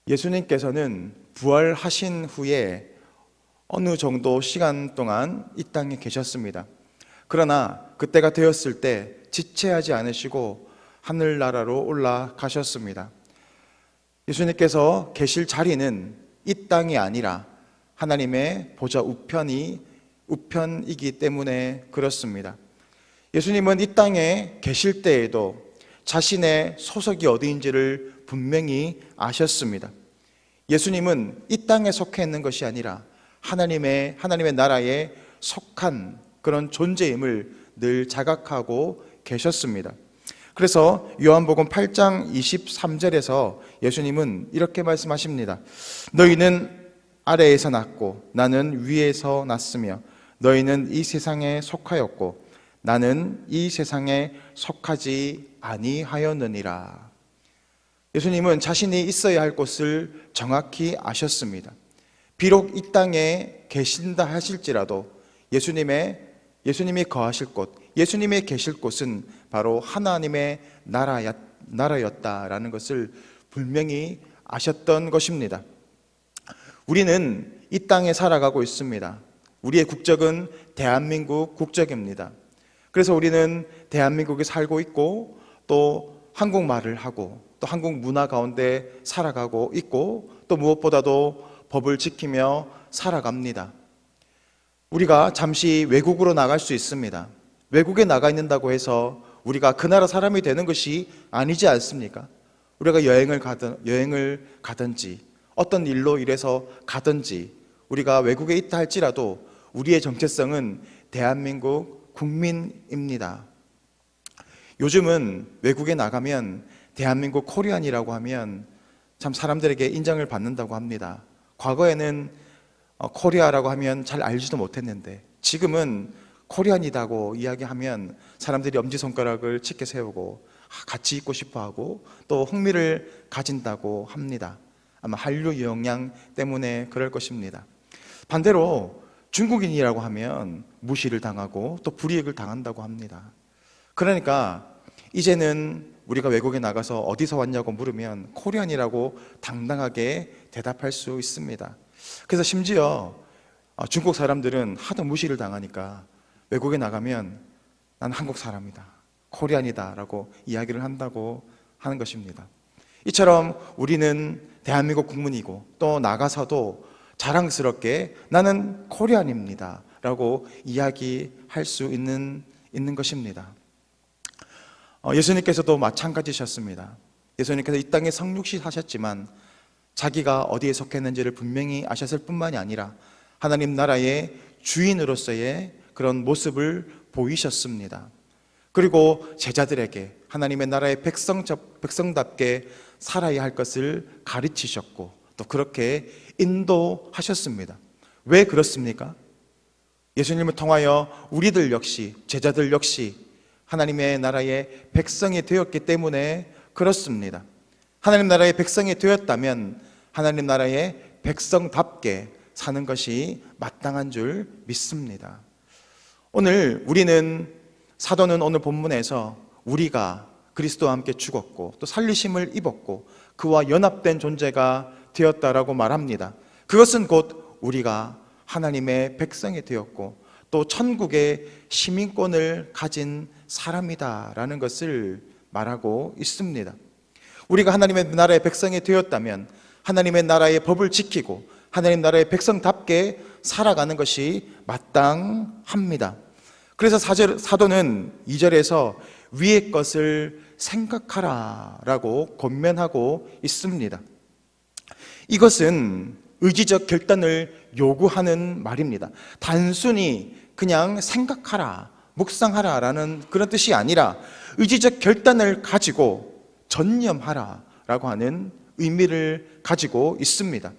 예수님께서는 부활하신 후에 어느 정도 시간 동안 이 땅에 계셨습니다. 그러나 그때가 되었을 때 지체하지 않으시고 하늘나라로 올라가셨습니다. 예수님께서 계실 자리는 이 땅이 아니라 하나님의 보좌 우편이기 때문에 그렇습니다. 예수님은 이 땅에 계실 때에도 자신의 소속이 어디인지를 분명히 아셨습니다. 예수님은 이 땅에 속해 있는 것이 아니라 하나님의 나라에 속한 그런 존재임을 늘 자각하고 계셨습니다. 그래서 요한복음 8장 23절에서 예수님은 이렇게 말씀하십니다. 너희는 아래에서 났고 나는 위에서 났으며 너희는 이 세상에 속하였고 나는 이 세상에 속하지 아니하였느니라. 예수님은 자신이 있어야 할 곳을 정확히 아셨습니다. 비록 이 땅에 계신다 하실지라도 예수님이 거하실 곳, 예수님이 계실 곳은 바로 하나님의 나라였다라는 것을 분명히 아셨던 것입니다. 우리는 이 땅에 살아가고 있습니다. 우리의 국적은 대한민국 국적입니다. 그래서 우리는 대한민국에 살고 있고 또 한국말을 하고 또 한국 문화 가운데 살아가고 있고 또 무엇보다도 법을 지키며 살아갑니다. 우리가 잠시 외국으로 나갈 수 있습니다. 외국에 나가 있는다고 해서 우리가 그 나라 사람이 되는 것이 아니지 않습니까? 우리가 여행을 가든지 어떤 일로 일해서 가든지 우리가 외국에 있다 할지라도 우리의 정체성은 대한민국 국민입니다. 요즘은 외국에 나가면 대한민국 코리안이라고 하면 참 사람들에게 인정을 받는다고 합니다. 과거에는 코리아라고 하면 잘 알지도 못했는데 지금은 코리안이다고 이야기하면 사람들이 엄지손가락을 치켜 세우고 같이 있고 싶어하고 또 흥미를 가진다고 합니다. 아마 한류 영향 때문에 그럴 것입니다. 반대로 중국인이라고 하면 무시를 당하고 또 불이익을 당한다고 합니다. 그러니까 이제는 우리가 외국에 나가서 어디서 왔냐고 물으면 코리안이라고 당당하게 대답할 수 있습니다. 그래서 심지어 중국 사람들은 하도 무시를 당하니까 외국에 나가면 난 한국 사람이다, 코리안이다 라고 이야기를 한다고 하는 것입니다. 이처럼 우리는 대한민국 국민이고 또 나가서도 자랑스럽게 나는 코리안입니다 라고 이야기할 수 있는 것입니다. 예수님께서도 마찬가지셨습니다. 예수님께서 이 땅에 성육신 하셨지만 자기가 어디에 속했는지를 분명히 아셨을 뿐만이 아니라 하나님 나라의 주인으로서의 그런 모습을 보이셨습니다. 그리고 제자들에게 하나님의 나라의 백성답게 살아야 할 것을 가르치셨고 또 그렇게 인도하셨습니다. 왜 그렇습니까? 예수님을 통하여 우리들 역시, 제자들 역시 하나님의 나라의 백성이 되었기 때문에 그렇습니다. 하나님 나라의 백성이 되었다면 하나님 나라의 백성답게 사는 것이 마땅한 줄 믿습니다. 사도는 오늘 본문에서 우리가 그리스도와 함께 죽었고 또 살리심을 입었고 그와 연합된 존재가 되었다라고 말합니다. 그것은 곧 우리가 하나님의 백성이 되었고 또 천국의 시민권을 가진 사람이다라는 것을 말하고 있습니다. 우리가 하나님의 나라의 백성이 되었다면 하나님의 나라의 법을 지키고 하나님 나라의 백성답게 살아가는 것이 마땅합니다. 그래서 사도는 2절에서 위의 것을 생각하라라고 권면하고 있습니다. 이것은 의지적 결단을 요구하는 말입니다. 단순히 그냥 생각하라, 묵상하라라는 그런 뜻이 아니라 의지적 결단을 가지고 전념하라라고 하는 의미를 가지고 있습니다.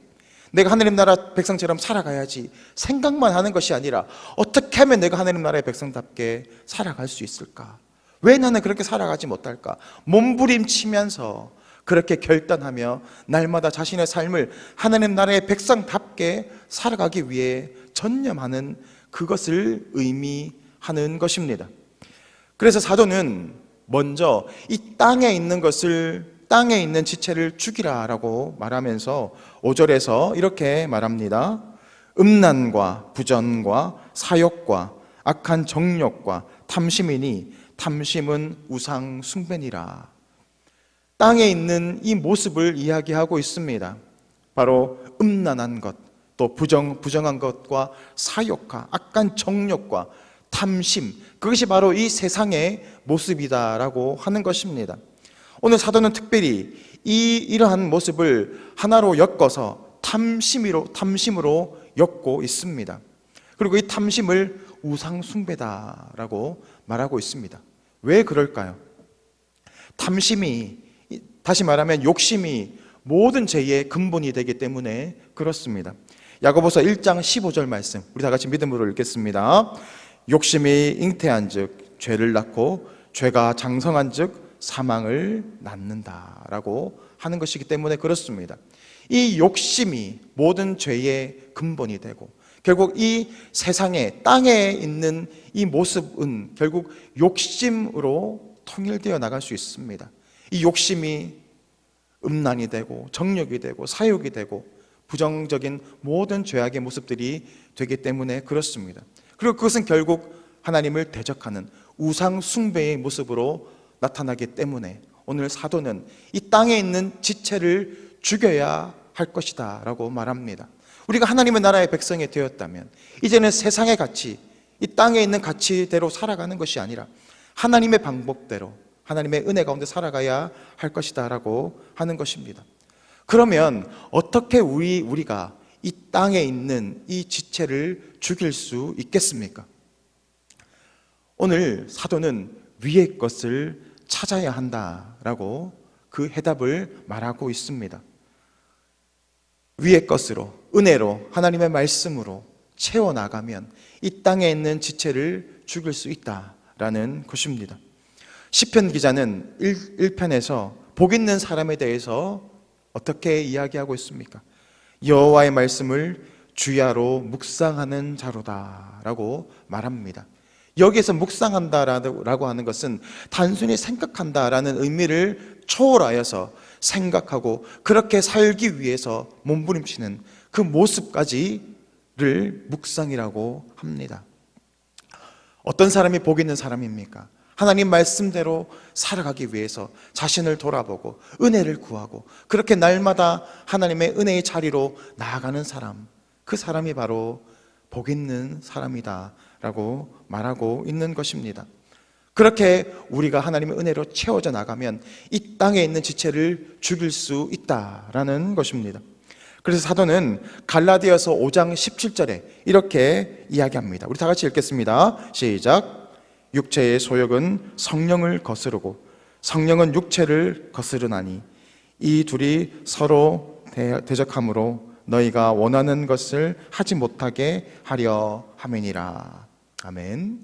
내가 하나님 나라 백성처럼 살아가야지 생각만 하는 것이 아니라 어떻게 하면 내가 하나님 나라의 백성답게 살아갈 수 있을까? 왜 나는 그렇게 살아가지 못할까? 몸부림치면서 그렇게 결단하며 날마다 자신의 삶을 하나님 나라의 백성답게 살아가기 위해 전념하는 그것을 의미하는 것입니다. 그래서 사도는 먼저 이 땅에 있는 것을 땅에 있는 지체를 죽이라라고 말하면서 5절에서 이렇게 말합니다. 음란과 부전과 사욕과 악한 정욕과 탐심이니 탐심은 우상 숭배니라. 땅에 있는 이 모습을 이야기하고 있습니다. 바로 음란한 것, 또 부정한 것과 사욕과 악한 정욕과 탐심, 그것이 바로 이 세상의 모습이다라고 하는 것입니다. 오늘 사도는 특별히 이러한 모습을 하나로 엮어서 탐심으로 엮고 있습니다. 그리고 이 탐심을 우상 숭배다라고 말하고 있습니다. 왜 그럴까요? 탐심이, 다시 말하면 욕심이 모든 죄의 근본이 되기 때문에 그렇습니다. 야고보서 1장 15절 말씀, 우리 다 같이 믿음으로 읽겠습니다. 욕심이 잉태한즉 죄를 낳고 죄가 장성한즉 사망을 낳는다라고 하는 것이기 때문에 그렇습니다. 이 욕심이 모든 죄의 근본이 되고, 결국 이 세상에, 땅에 있는 이 모습은 결국 욕심으로 통일되어 나갈 수 있습니다. 이 욕심이 음란이 되고 정욕이 되고 사욕이 되고 부정적인 모든 죄악의 모습들이 되기 때문에 그렇습니다. 그리고 그것은 결국 하나님을 대적하는 우상 숭배의 모습으로 나타나기 때문에 오늘 사도는 이 땅에 있는 지체를 죽여야 할 것이다 라고 말합니다. 우리가 하나님의 나라의 백성이 되었다면 이제는 세상의 가치, 이 땅에 있는 가치대로 살아가는 것이 아니라 하나님의 방법대로, 하나님의 은혜 가운데 살아가야 할 것이다 라고 하는 것입니다. 그러면 어떻게 우리가 이 땅에 있는 이 지체를 죽일 수 있겠습니까? 오늘 사도는 위의 것을 찾아야 한다라고 그 해답을 말하고 있습니다. 위의 것으로, 은혜로, 하나님의 말씀으로 채워나가면 이 땅에 있는 지체를 죽일 수 있다라는 것입니다. 시편 기자는 1편에서 복 있는 사람에 대해서 어떻게 이야기하고 있습니까? 여호와의 말씀을 주야로 묵상하는 자로다라고 말합니다. 여기에서 묵상한다라고 하는 것은 단순히 생각한다라는 의미를 초월하여서 생각하고 그렇게 살기 위해서 몸부림치는 그 모습까지를 묵상이라고 합니다. 어떤 사람이 복 있는 사람입니까? 하나님 말씀대로 살아가기 위해서 자신을 돌아보고 은혜를 구하고 그렇게 날마다 하나님의 은혜의 자리로 나아가는 사람, 그 사람이 바로 복 있는 사람이다 라고 말하고 있는 것입니다. 그렇게 우리가 하나님의 은혜로 채워져 나가면 이 땅에 있는 지체를 죽일 수 있다라는 것입니다. 그래서 사도는 갈라디아서 5장 17절에 이렇게 이야기합니다. 우리 다 같이 읽겠습니다. 시작. 육체의 소욕은 성령을 거스르고 성령은 육체를 거스르나니 이 둘이 서로 대적함으로 너희가 원하는 것을 하지 못하게 하려 함이니라. 아멘.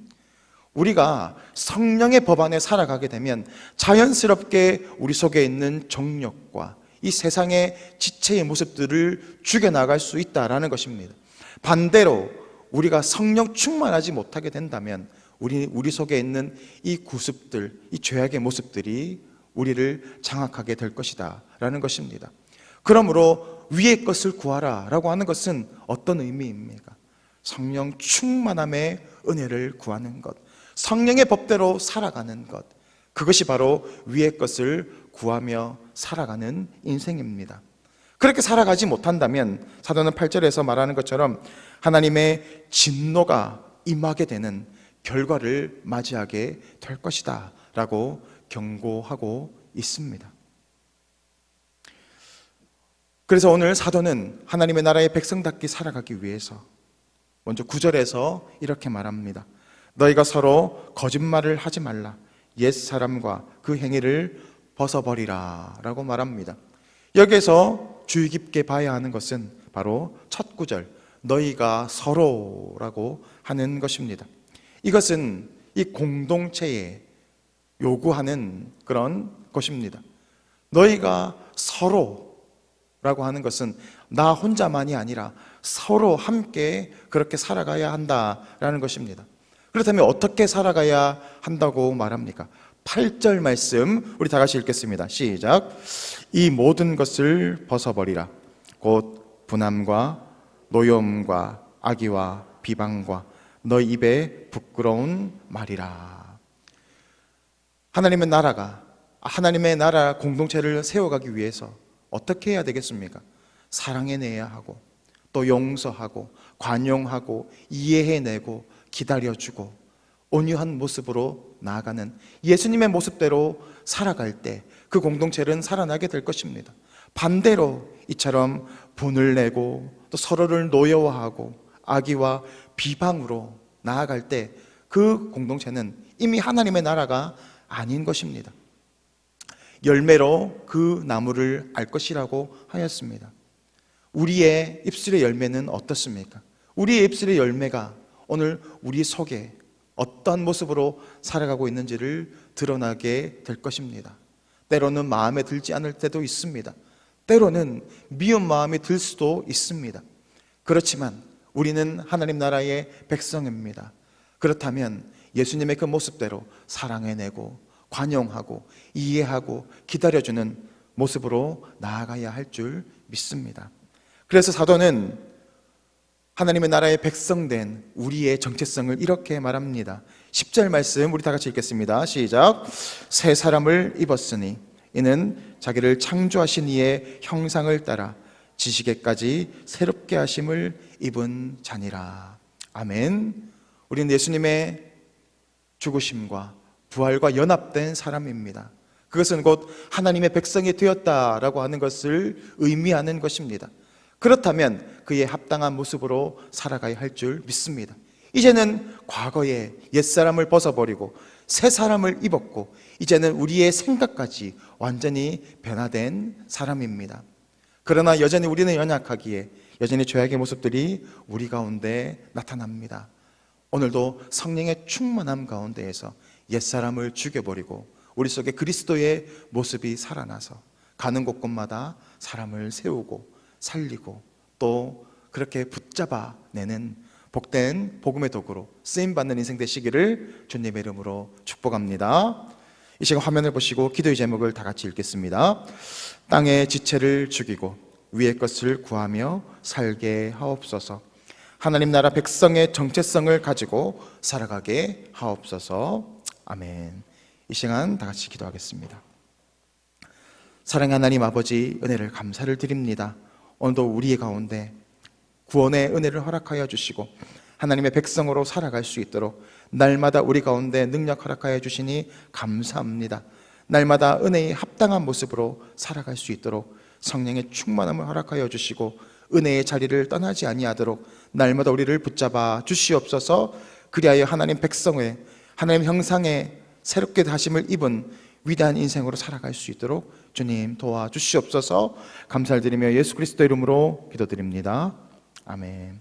우리가 성령의 법 안에 살아가게 되면 자연스럽게 우리 속에 있는 정욕과 이 세상의 지체의 모습들을 죽여나갈 수 있다라는 것입니다. 반대로 우리가 성령 충만하지 못하게 된다면 우리 속에 있는 이 구습들, 이 죄악의 모습들이 우리를 장악하게 될 것이다 라는 것입니다. 그러므로 위의 것을 구하라 라고 하는 것은 어떤 의미입니까? 성령 충만함의 은혜를 구하는 것, 성령의 법대로 살아가는 것, 그것이 바로 위의 것을 구하며 살아가는 인생입니다. 그렇게 살아가지 못한다면 사도는 8절에서 말하는 것처럼 하나님의 진노가 임하게 되는 결과를 맞이하게 될 것이다 라고 경고하고 있습니다. 그래서 오늘 사도는 하나님의 나라의 백성답게 살아가기 위해서 먼저 9절에서 이렇게 말합니다. 너희가 서로 거짓말을 하지 말라. 옛사람과 그 행위를 벗어버리라 라고 말합니다. 여기에서 주의 깊게 봐야 하는 것은 바로 첫 구절, 너희가 서로라고 하는 것입니다. 이것은 이 공동체에 요구하는 그런 것입니다. 너희가 서로라고 하는 것은 나 혼자만이 아니라 서로 함께 그렇게 살아가야 한다라는 것입니다. 그렇다면 어떻게 살아가야 한다고 말합니까? 8절 말씀 우리 다 같이 읽겠습니다. 시작. 이 모든 것을 벗어버리라. 곧 분함과 노여움과 악의와 비방과 너 입에 부끄러운 말이라. 하나님의 나라 공동체를 세워가기 위해서 어떻게 해야 되겠습니까? 사랑해내야 하고, 또 용서하고, 관용하고, 이해해내고, 기다려주고, 온유한 모습으로 나아가는 예수님의 모습대로 살아갈 때 그 공동체는 살아나게 될 것입니다. 반대로 이처럼 분을 내고 또 서로를 노여워하고 악의와 비방으로 나아갈 때 그 공동체는 이미 하나님의 나라가 아닌 것입니다. 열매로 그 나무를 알 것이라고 하였습니다. 우리의 입술의 열매는 어떻습니까? 우리의 입술의 열매가 오늘 우리 속에 어떤 모습으로 살아가고 있는지를 드러나게 될 것입니다. 때로는 마음에 들지 않을 때도 있습니다. 때로는 미운 마음이 들 수도 있습니다. 그렇지만 우리는 하나님 나라의 백성입니다. 그렇다면 예수님의 그 모습대로 사랑해내고 관용하고 이해하고 기다려주는 모습으로 나아가야 할 줄 믿습니다. 그래서 사도는 하나님의 나라의 백성된 우리의 정체성을 이렇게 말합니다. 10절 말씀 우리 다 같이 읽겠습니다. 시작. 새 사람을 입었으니 이는 자기를 창조하신 이의 형상을 따라 지식에까지 새롭게 하심을 입은 자니라. 아멘. 우리는 예수님의 죽으심과 부활과 연합된 사람입니다. 그것은 곧 하나님의 백성이 되었다라고 하는 것을 의미하는 것입니다. 그렇다면 그에 합당한 모습으로 살아가야 할 줄 믿습니다. 이제는 과거의 옛사람을 벗어버리고 새 사람을 입었고 이제는 우리의 생각까지 완전히 변화된 사람입니다. 그러나 여전히 우리는 연약하기에 여전히 죄악의 모습들이 우리 가운데 나타납니다. 오늘도 성령의 충만함 가운데에서 옛사람을 죽여버리고 우리 속에 그리스도의 모습이 살아나서 가는 곳곳마다 사람을 세우고 살리고 또 그렇게 붙잡아내는 복된 복음의 도구로 쓰임받는 인생 되시기를 주님의 이름으로 축복합니다. 이 시간 화면을 보시고 기도의 제목을 다 같이 읽겠습니다. 땅의 지체를 죽이고 위의 것을 구하며 살게 하옵소서. 하나님 나라 백성의 정체성을 가지고 살아가게 하옵소서. 아멘. 이 시간 다 같이 기도하겠습니다. 사랑의 하나님 아버지, 은혜를 감사를 드립니다. 오늘도 우리 가운데 구원의 은혜를 허락하여 주시고 하나님의 백성으로 살아갈 수 있도록 날마다 우리 가운데 능력 허락하여 주시니 감사합니다. 날마다 은혜에 합당한 모습으로 살아갈 수 있도록 성령의 충만함을 허락하여 주시고 은혜의 자리를 떠나지 아니하도록 날마다 우리를 붙잡아 주시옵소서. 그리하여 하나님 백성의 하나님 형상에 새롭게 다심을 입은 위대한 인생으로 살아갈 수 있도록 주님 도와주시옵소서. 감사를 드리며 예수 그리스도 이름으로 기도드립니다. 아멘.